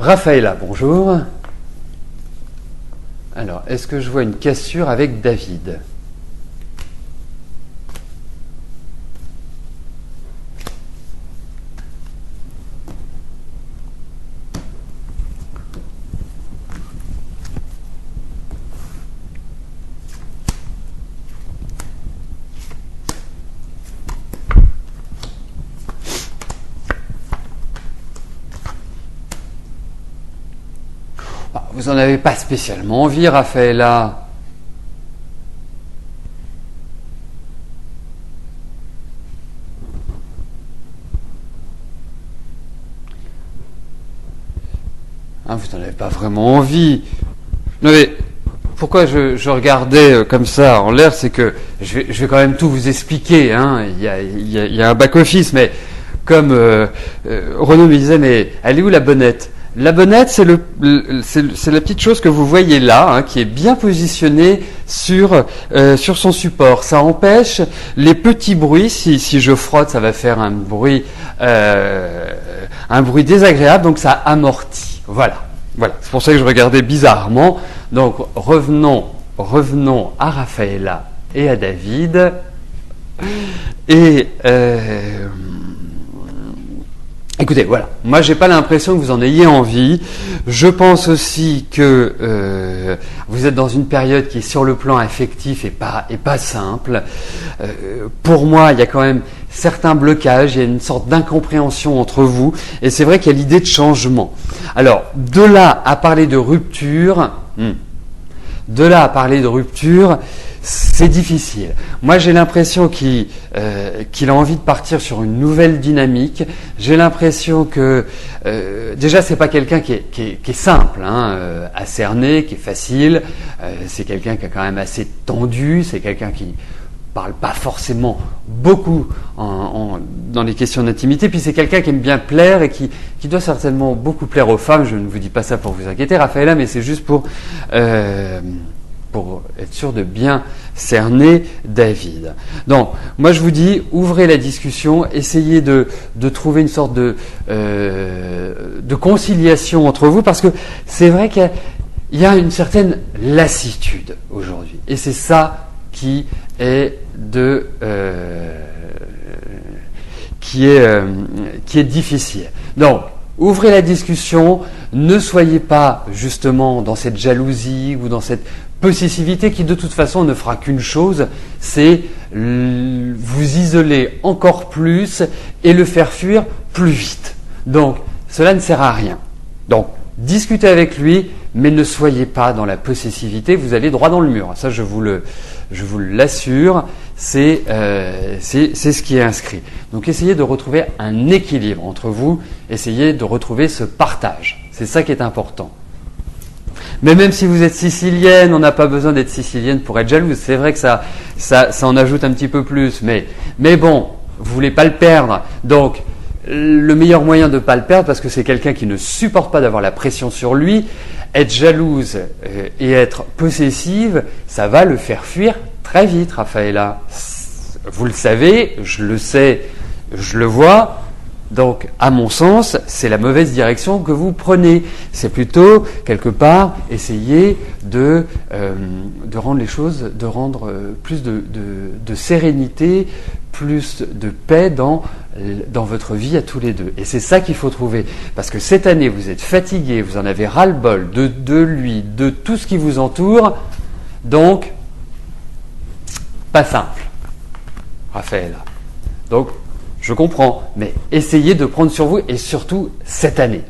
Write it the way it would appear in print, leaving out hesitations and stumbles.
Raphaëla, bonjour. Alors, est-ce que je vois une cassure avec David ? Vous n'en avez pas spécialement envie, Raphaëla. Vous n'en avez pas vraiment envie. Non mais, pourquoi je regardais comme ça en l'air, c'est que je vais quand même tout vous expliquer. Il y a un back-office, mais comme Renaud me disait, mais elle est où la bonnette ? La bonnette, c'est la petite chose que vous voyez là, qui est bien positionnée sur son support. Ça empêche les petits bruits. Si je frotte, ça va faire un bruit désagréable, donc ça amortit. Voilà. C'est pour ça que je regardais bizarrement. Donc revenons à Raphaëla et à David. Et écoutez, voilà. Moi, j'ai pas l'impression que vous en ayez envie. Je pense aussi que vous êtes dans une période qui est sur le plan affectif et pas simple. Pour moi, il y a quand même certains blocages, il y a une sorte d'incompréhension entre vous, et c'est vrai qu'il y a l'idée de changement. Alors, de là à parler de rupture, c'est difficile. Moi, j'ai l'impression qu'il a envie de partir sur une nouvelle dynamique. J'ai l'impression que déjà, c'est pas quelqu'un qui est simple à cerner, qui est facile. C'est quelqu'un qui est quand même assez tendu. C'est quelqu'un qui parle pas forcément beaucoup dans les questions d'intimité. Puis c'est quelqu'un qui aime bien plaire et qui doit certainement beaucoup plaire aux femmes. Je ne vous dis pas ça pour vous inquiéter, Raphaëla, mais c'est juste pour être sûr de bien cerner David. Donc, moi je vous dis, ouvrez la discussion, essayez de trouver une sorte de conciliation entre vous, parce que c'est vrai qu'il y a une certaine lassitude aujourd'hui. Et c'est ça qui est difficile. Donc, ouvrez la discussion, ne soyez pas justement dans cette jalousie ou dans cette possessivité qui de toute façon ne fera qu'une chose, c'est vous isoler encore plus et le faire fuir plus vite. Donc, cela ne sert à rien. Donc, discutez avec lui, mais ne soyez pas dans la possessivité, vous allez droit dans le mur. Ça, je vous l'assure, c'est ce qui est inscrit. Donc, essayez de retrouver un équilibre entre vous, essayez de retrouver ce partage. C'est ça qui est important. Mais même si vous êtes sicilienne, on n'a pas besoin d'être sicilienne pour être jalouse. C'est vrai que ça en ajoute un petit peu plus. Mais bon, vous voulez pas le perdre. Donc, le meilleur moyen de ne pas le perdre, parce que c'est quelqu'un qui ne supporte pas d'avoir la pression sur lui, être jalouse et être possessive, ça va le faire fuir très vite, Raphaëla. Vous le savez, je le sais, je le vois. Donc, à mon sens, c'est la mauvaise direction que vous prenez. C'est plutôt, quelque part, essayer de rendre les choses, de rendre plus de sérénité, plus de paix dans votre vie à tous les deux. Et c'est ça qu'il faut trouver. Parce que cette année, vous êtes fatigué, vous en avez ras-le-bol de lui, de tout ce qui vous entoure. Donc, pas simple, Raphaëla. Donc, je comprends, mais essayez de prendre sur vous, et surtout cette année.